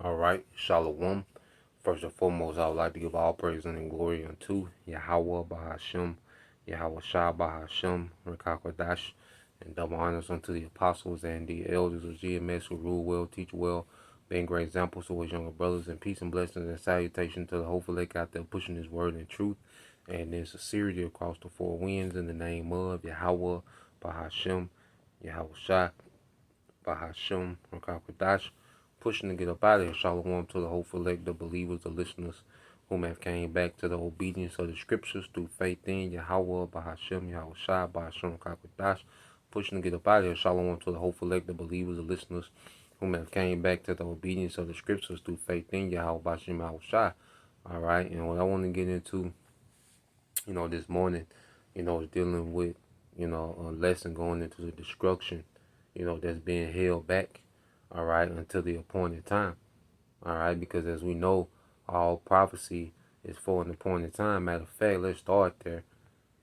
All right, Shalom. First and foremost, I would like to give all praise and glory unto Yahweh Bahashem, Yahweh Shah Bahashem, Rekakwadash, and double honors unto the apostles and the elders of GMS who rule well, teach well, being great examples to his younger brothers, and peace and blessings and salutation to the hopeful lake out there pushing his word and truth and in sincerity across the four winds in the name of Yahweh Bahashem, Yahweh Shah Bahashem, Rekakwadash, pushing to get up out of here. Shalom to the hopeful elect, the believers, the listeners whom have came back to the obedience of the scriptures through faith in Yahweh, Bahashem, Yahweh Shai, Bahashem, Kakwadash, pushing to get up out of here. Shalom to the hopeful elect, the believers, the listeners whom have came back to the obedience of the scriptures through faith in Yahweh, Bahashem, Yahweh Shai. All right, and what I want to get into, this morning, is dealing with, a lesson going into the destruction, that's being held back, all right, until the appointed time, all right, because as we know, all prophecy is for an appointed time. Matter of fact, let's start there,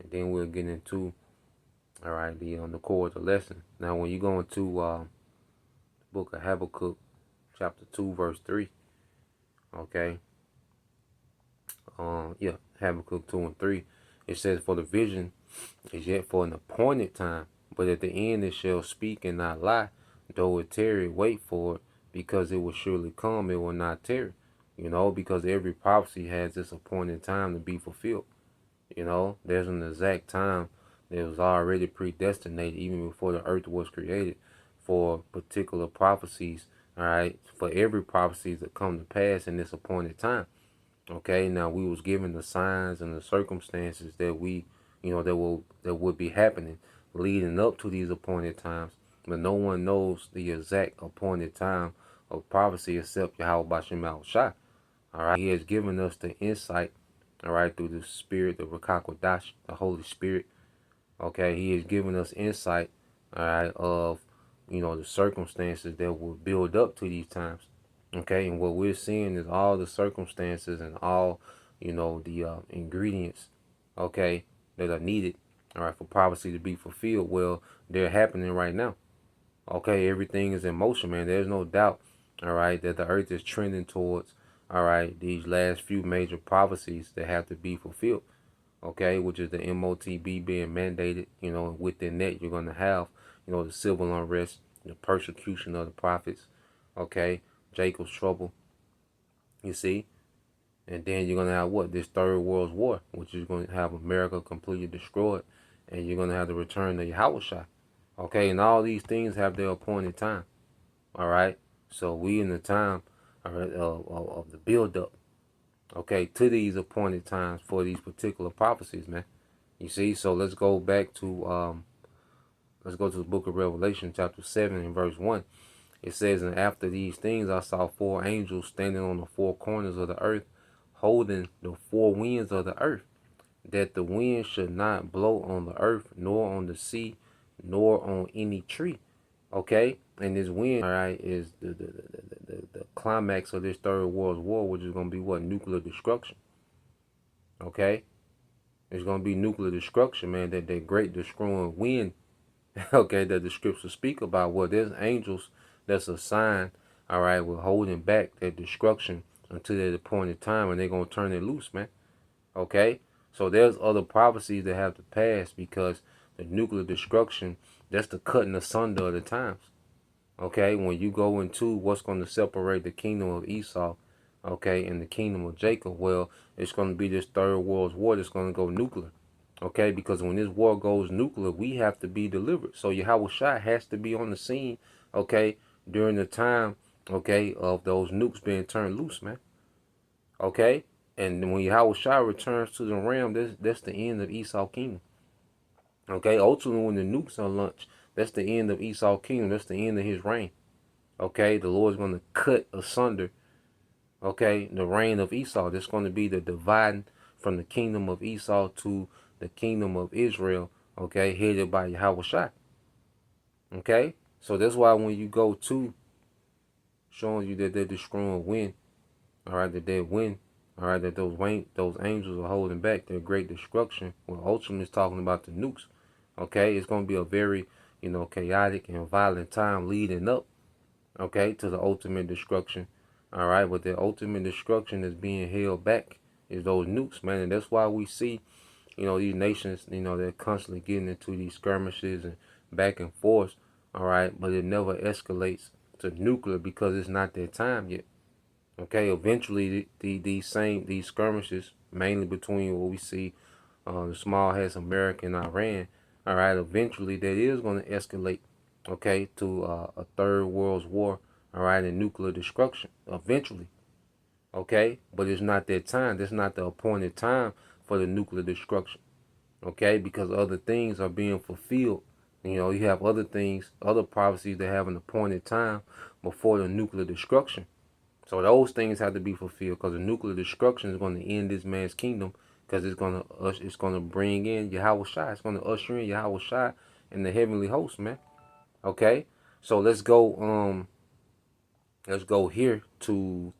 and then we'll get into, all right, the core of the lesson. Now, when you go into the book of Habakkuk, chapter 2, verse 3, okay, Habakkuk 2 and 3, it says, "For the vision is yet for an appointed time, but at the end it shall speak and not lie. Though it tarry, wait for it, because it will surely come, it will not tarry." Because every prophecy has its appointed time to be fulfilled. There's an exact time that was already predestinated even before the earth was created for particular prophecies, all right, for every prophecy to come to pass in this appointed time. Okay, now we was given the signs and the circumstances that that would be happening leading up to these appointed times, but no one knows the exact appointed time of prophecy except Yahweh Bashem Al Shai. All right, He has given us the insight, all right, through the Spirit, the Rakakwadash, the Holy Spirit. Okay, He has given us insight, all right, of the circumstances that will build up to these times. Okay, and what we're seeing is all the circumstances and all, the ingredients, okay, that are needed, all right, for prophecy to be fulfilled. Well, they're happening right now. Okay, everything is in motion, man. There's no doubt, all right, that the earth is trending towards, all right, these last few major prophecies that have to be fulfilled. Okay, which is the MOTB being mandated. Within that, you're going to have, the civil unrest, the persecution of the prophets. Okay, Jacob's trouble, you see. And then you're going to have what? This third world war, which is going to have America completely destroyed. And you're going to have the return of Yahushua. Okay, and all these things have their appointed time. All right, so we in the time, all right, of the build-up, okay, to these appointed times for these particular prophecies, man. You see, so let's go back to the book of Revelation, chapter 7 and verse 1. It says, "And after these things I saw four angels standing on the four corners of the earth, holding the four winds of the earth, that the wind should not blow on the earth, nor on the sea, nor on any tree." Okay, and this wind, all right, is the climax of this third world war, which is going to be what? Nuclear destruction. Okay, it's going to be nuclear destruction, man. That great destroying wind, okay, that the scriptures speak about. Well, there's angels that's assigned, all right, with holding back that destruction until that appointed time, and they're going to turn it loose, man. Okay, so there's other prophecies that have to pass because the nuclear destruction, that's the cutting asunder of the times. Okay, when you go into what's going to separate the kingdom of Esau, okay, and the kingdom of Jacob, well, it's going to be this third world war that's going to go nuclear. Okay, because when this war goes nuclear, we have to be delivered. So Yahweh Shai has to be on the scene, okay, during the time, okay, of those nukes being turned loose, man. Okay, and when Yahweh Shai returns to the realm, that's the end of Esau kingdom. Okay, ultimately when the nukes are launched, that's the end of Esau kingdom. That's the end of his reign. Okay, the Lord's going to cut asunder, okay, the reign of Esau. That's going to be the dividing from the kingdom of Esau to the kingdom of Israel, okay, headed by Yahweh Shai. Okay, so that's why when you go to showing you that they're destroying wind, all right, that they win, all right, that those angels are holding back their great destruction. Well, ultimately is talking about the nukes. Okay, it's going to be a very, chaotic and violent time leading up, okay, to the ultimate destruction, All right, but the ultimate destruction is being held back is those nukes, man, and that's why we see, these nations, they're constantly getting into these skirmishes and back and forth. All right, but it never escalates to nuclear because it's not their time yet. Okay, eventually these skirmishes, mainly between what we see, the small hats America and Iran. All right, eventually that is going to escalate. Okay, to a third world war. All right, and nuclear destruction eventually. Okay, but it's not that time. That's not the appointed time for the nuclear destruction. Okay, because other things are being fulfilled. You have other things, other prophecies that have an appointed time before the nuclear destruction. So those things have to be fulfilled because the nuclear destruction is going to end this man's kingdom because it's gonna bring in Yahweh Shai. It's going to usher in Yahweh Shai and the heavenly host, man. Okay, so let's go here to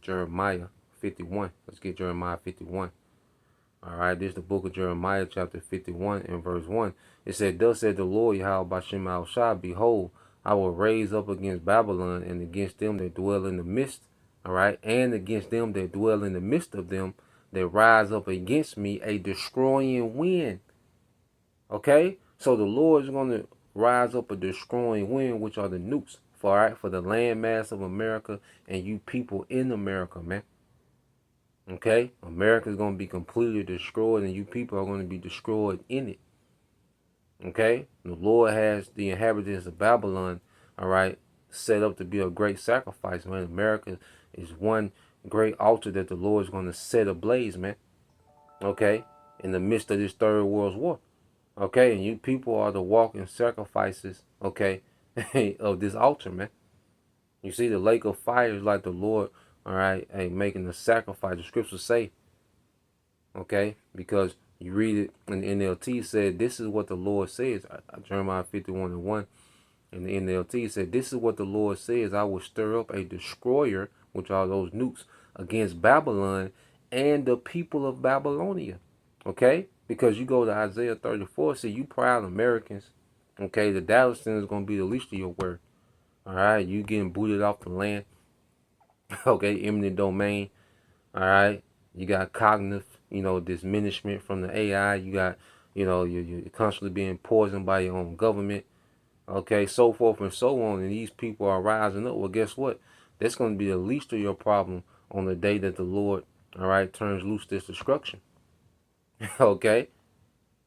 Jeremiah 51. Let's get Jeremiah 51. All right, this is the book of Jeremiah, chapter 51 and verse 1. It said, "Thus said the Lord Yahweh Bashem Al Shah, behold, I will raise up against Babylon and against them that dwell in the midst, all right, and against them that dwell in the midst of them that rise up against me a destroying wind." Okay, so the Lord is going to rise up a destroying wind, which are the nukes, for the landmass of America and you people in America, man. Okay, America is going to be completely destroyed, and you people are going to be destroyed in it. Okay, the Lord has the inhabitants of Babylon, all right, set up to be a great sacrifice, man. America is one great altar that the Lord is going to set ablaze, man. Okay, in the midst of this third world war. Okay, and you people are the walking sacrifices, okay, of this altar, man. You see, the lake of fire is like the Lord, all right, making the sacrifice. The scriptures say, okay, because you read it in the NLT said, this is what the Lord says. Jeremiah 51 and 1 in the NLT said, this is what the Lord says. I will stir up a destroyer, which are those nukes, against Babylon and the people of Babylonia. Okay, because you go to Isaiah 34, see, you proud Americans, okay, the Dallaston is going to be the least of your word. All right, you getting booted off the land. Okay, eminent domain. All right, you got cognitive, diminishment from the AI. You got, you're constantly being poisoned by your own government. Okay, so forth and so on. And these people are rising up. Well, guess what? That's going to be the least of your problem on the day that the Lord, all right, turns loose this destruction. Okay,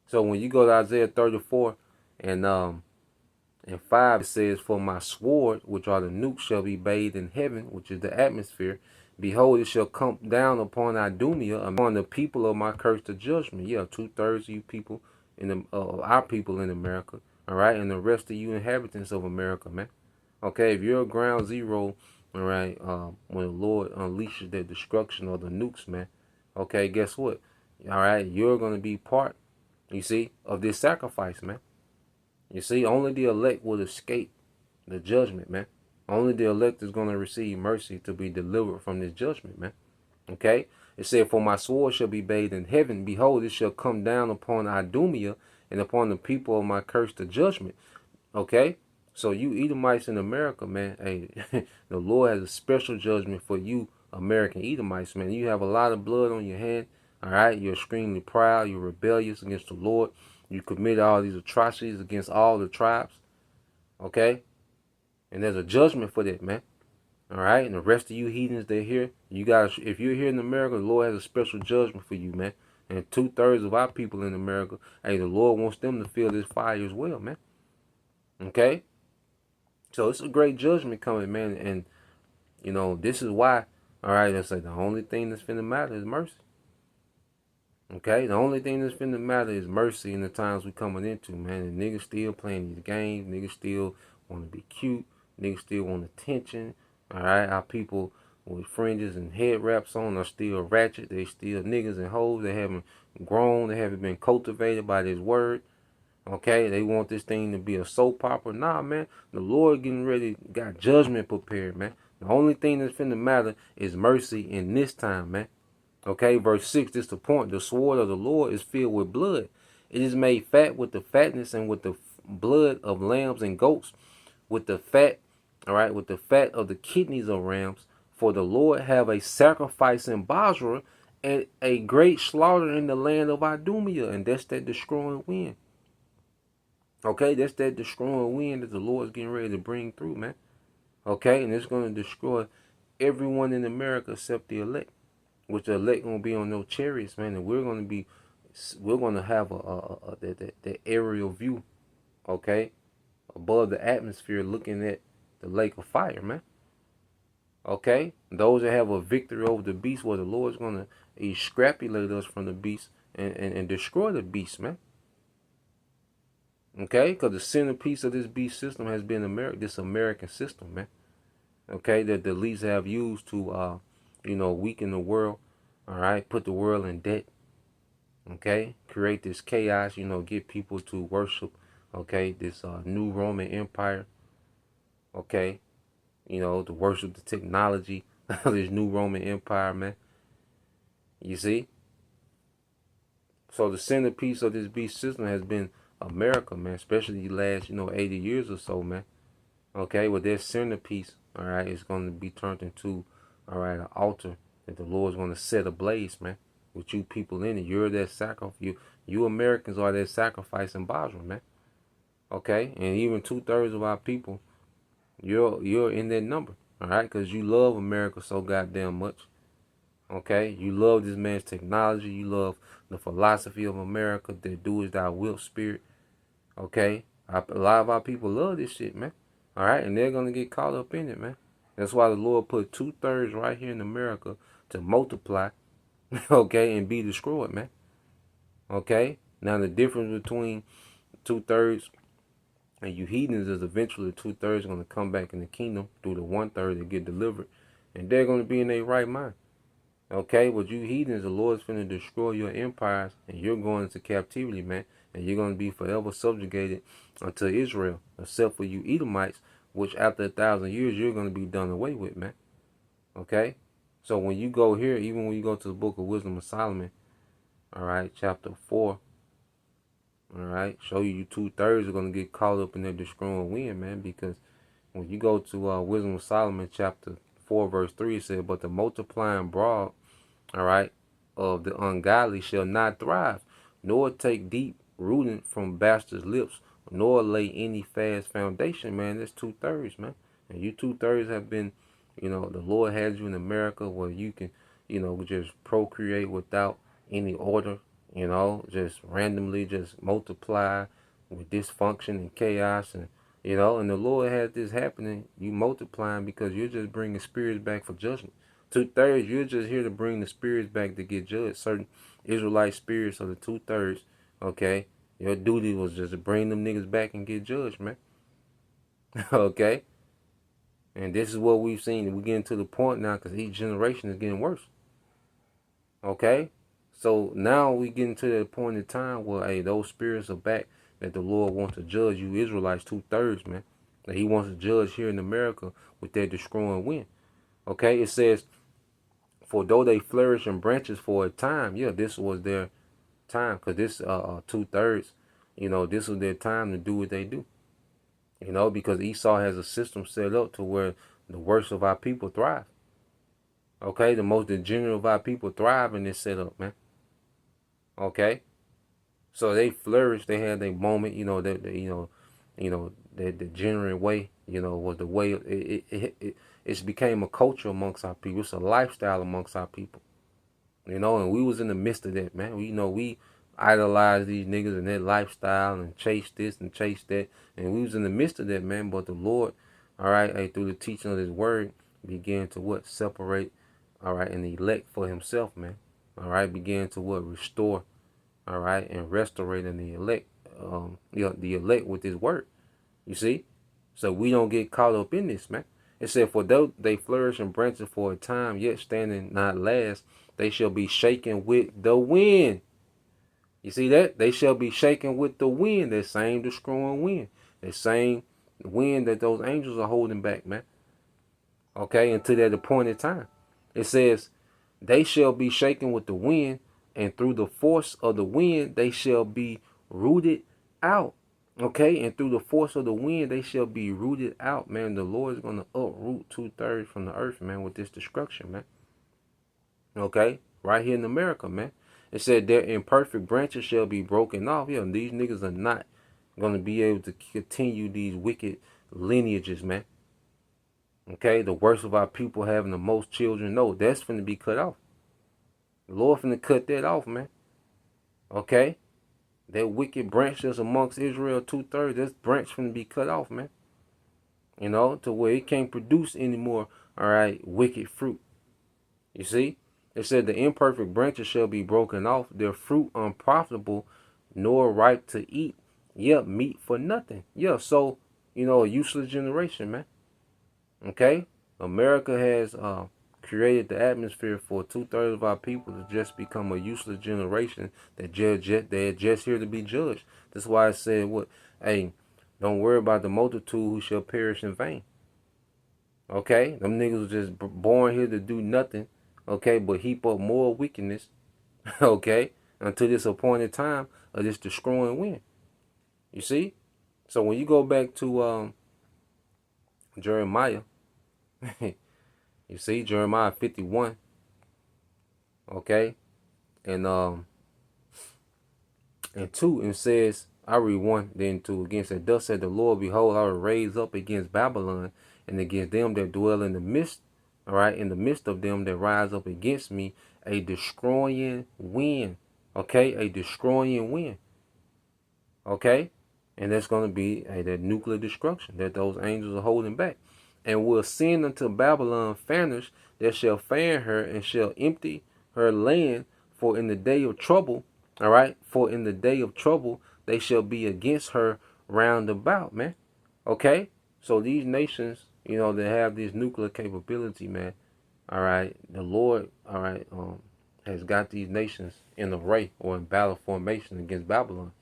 so when you go to Isaiah 34 and 5, it says, "For my sword, which are the nukes, shall be bathed in heaven," which is the atmosphere. "Behold, it shall come down upon Idumea, upon the people of my curse to judgment." Yeah, 2/3 of you people our people in America, all right, and the rest of you inhabitants of America, man. Okay, if you're ground zero, all right, when the Lord unleashes that destruction of the nukes, man. Okay, guess what? All right, you're gonna be part, you see, of this sacrifice, man. You see, only the elect will escape the judgment, man. Only the elect is going to receive mercy to be delivered from this judgment, man. Okay? It said, "For my sword shall be bathed in heaven. Behold, it shall come down upon Idumea and upon the people of my curse to judgment." Okay? So you Edomites in America, man, hey, the Lord has a special judgment for you American Edomites, man. You have a lot of blood on your hand. All right? You're extremely proud. You're rebellious against the Lord. You commit all these atrocities against all the tribes. Okay? And there's a judgment for that, man. All right? And the rest of you heathens that here, you guys, if you're here in America, the Lord has a special judgment for you, man. And 2/3 of our people in America, hey, the Lord wants them to feel this fire as well, man. Okay? So it's a great judgment coming, man. And, this is why, all right, let's say the only thing that's finna matter is mercy. Okay, the only thing that's finna matter is mercy in the times we coming into, man. And niggas still playing these games. Niggas still want to be cute. Niggas still want attention. All right, our people with fringes and head wraps on are still ratchet. They still niggas and hoes. They haven't grown. They haven't been cultivated by this word. Okay, they want this thing to be a soap opera. Nah, man. The Lord getting ready, got judgment prepared, man. The only thing that's finna matter is mercy in this time, man. Okay, verse 6, this is the point. "The sword of the Lord is filled with blood, It is made fat with the fatness and with the blood of lambs and goats, with the fat, all right, with the fat of the kidneys of rams. For the Lord have a sacrifice in Basra and a great slaughter in the land of Idumea. And that's that destroying wind. Okay, that's that destroying wind that the Lord's getting ready to bring through, man. Okay, and it's going to destroy everyone in America except the elect, which the elect going to be on no chariots, man. And we're going to have the aerial view, okay, above the atmosphere looking at the lake of fire, man. Okay, those that have a victory over the beast, where the Lord's going to extrapolate us from the beast and destroy the beast, man. Okay, because the centerpiece of this beast system has been this American system, man. Okay, that the elites have used to, weaken the world. All right, put the world in debt. Okay, create this chaos. Get people to worship. Okay, this new Roman Empire. Okay, to worship the technology of this new Roman Empire, man. You see? So the centerpiece of this beast system has been America, man, especially the last, 80 years or so, man. Okay, well, their centerpiece, all right, is going to be turned into, all right, an altar that the Lord's going to set ablaze, man, with you people in it. You're that sacrifice. You Americans are that sacrifice in Basra, man. Okay, and even 2/3 of our people, you're in that number, all right, because you love America so goddamn much. Okay, you love this man's technology. You love the philosophy of America, that do as thou wilt spirit. Okay, a lot of our people love this shit, man. All right, and they're gonna get caught up in it, man. That's why the Lord put 2/3 right here in America to multiply, okay, and be destroyed, man. Okay, now the difference between 2/3 and you heathens is eventually 2/3 gonna come back in the kingdom through the 1/3 that get delivered, and they're gonna be in their right mind. Okay, but you heathens, the Lord's finna destroy your empires, and you're going into captivity, man. And you're going to be forever subjugated unto Israel, except for you Edomites, which after 1,000 years, you're going to be done away with, man. Okay? So when you go here, even when you go to the book of Wisdom of Solomon, all right, chapter 4, all right, show you 2/3 are going to get caught up in that destroying wind, man, because when you go to Wisdom of Solomon, chapter 4, verse 3, it said, but the multiplying broad, all right, of the ungodly shall not thrive, nor take deep rooting from bastards' lips, nor lay any fast foundation, man. That's 2/3, man. And you 2/3 have been, the Lord has you in America where you can, just procreate without any order, just randomly just multiply with dysfunction and chaos, and and the Lord has this happening, you multiplying because you're just bringing spirits back for judgment. 2/3, you're just here to bring the spirits back to get judged. Certain Israelite spirits of the 2/3, okay? Your duty was just to bring them niggas back and get judged, man. Okay? And this is what we've seen. We're getting to the point now because each generation is getting worse. Okay? So now we getting to that point in time where, hey, those spirits are back, that the Lord wants to judge you Israelites 2/3, man. That he wants to judge here in America with that destroying wind. Okay? It says, for though they flourish in branches for a time, yeah, this was their time, because this 2/3, this was their time to do what they do. Because Esau has a system set up to where the worst of our people thrive. Okay, the most degenerate of our people thrive in this setup, man. Okay, so they flourished. They had their moment. The degenerate way. Was the way it became a culture amongst our people. It's a lifestyle amongst our people. And we was in the midst of that, man. We idolized these niggas and their lifestyle and chased this and chased that. And we was in the midst of that, man. But the Lord, all right, through the teaching of his word, began to separate, all right, and elect for himself, man. All right, began to restore, all right, and restaurate in the elect, the elect with his word. You see? So we don't get caught up in this, man. It said, for though they flourish in branches for a time, yet standing not last, they shall be shaken with the wind. You see that? They shall be shaken with the wind, that same destroying wind. That same wind that those angels are holding back, man. Okay, until that appointed time. It says, they shall be shaken with the wind, and through the force of the wind, they shall be rooted out. Okay, and through the force of the wind, they shall be rooted out, man. The Lord is going to uproot 2/3 from the earth, man, with this destruction, man. Okay, right here in America, man. It said their imperfect branches shall be broken off. Yeah, these niggas are not going to be able to continue these wicked lineages, man. Okay, the worst of our people having the most children. No, that's finna be cut off. The Lord finna cut that off, man. Okay, that wicked branch that's amongst Israel, 2/3, this branch finna be cut off, man. You know, to where it can't produce any more, all right, wicked fruit. You see? It said the imperfect branches shall be broken off, their fruit unprofitable, nor ripe to eat. Yeah, meat for nothing. Yeah, so, you know, a useless generation, man. Okay? America has created the atmosphere for 2/3 of our people to just become a useless generation that they're just here to be judged. That's why I said, what? Hey, don't worry about the multitude who shall perish in vain. Okay? Them niggas was just born here to do nothing. Okay? But heap up more wickedness. Okay? Until this appointed time of this destroying wind. You see? So when you go back to Jeremiah, you see Jeremiah 51, okay, and 2, and says, I read 1, then 2 again, said, thus said the Lord, behold, I will raise up against Babylon and against them that dwell in the midst, all right, in the midst of them that rise up against me, a destroying wind, okay, a destroying wind, okay, and that's going to be that nuclear destruction that those angels are holding back. And will send unto Babylon fanners that shall fan her and shall empty her land, for in the day of trouble, all right, for in the day of trouble they shall be against her round about, man. Okay? So these nations, you know, that have this nuclear capability, man, all right, the Lord, all right, has got these nations in array or in battle formation against Babylon.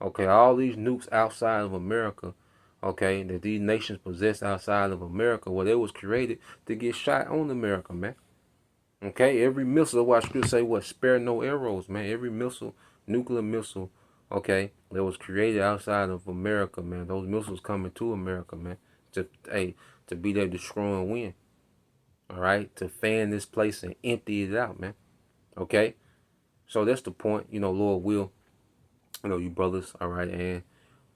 Okay, all these nukes outside of America, okay, that these nations possess outside of America, well, they was created to get shot on America, man. Okay, every missile, what scripture say, what, spare no arrows, man. Every missile, nuclear missile, okay, that was created outside of America, man. Those missiles coming to America, man, to be that destroying wind, all right, to fan this place and empty it out, man. Okay, so that's the point, you know, Lord will, you know, you brothers, all right, and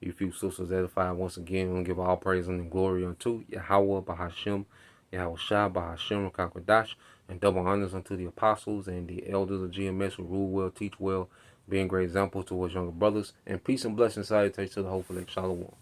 you few sisters edified once again. We want to give all praise and glory unto Yahweh Bahashim, Yahweh Shah Bahashim Rakakwadash, and double honors unto the apostles and the elders of GMS who rule well, teach well, being great examples towards younger brothers. And peace and blessings salutations to the whole elect. Shalom.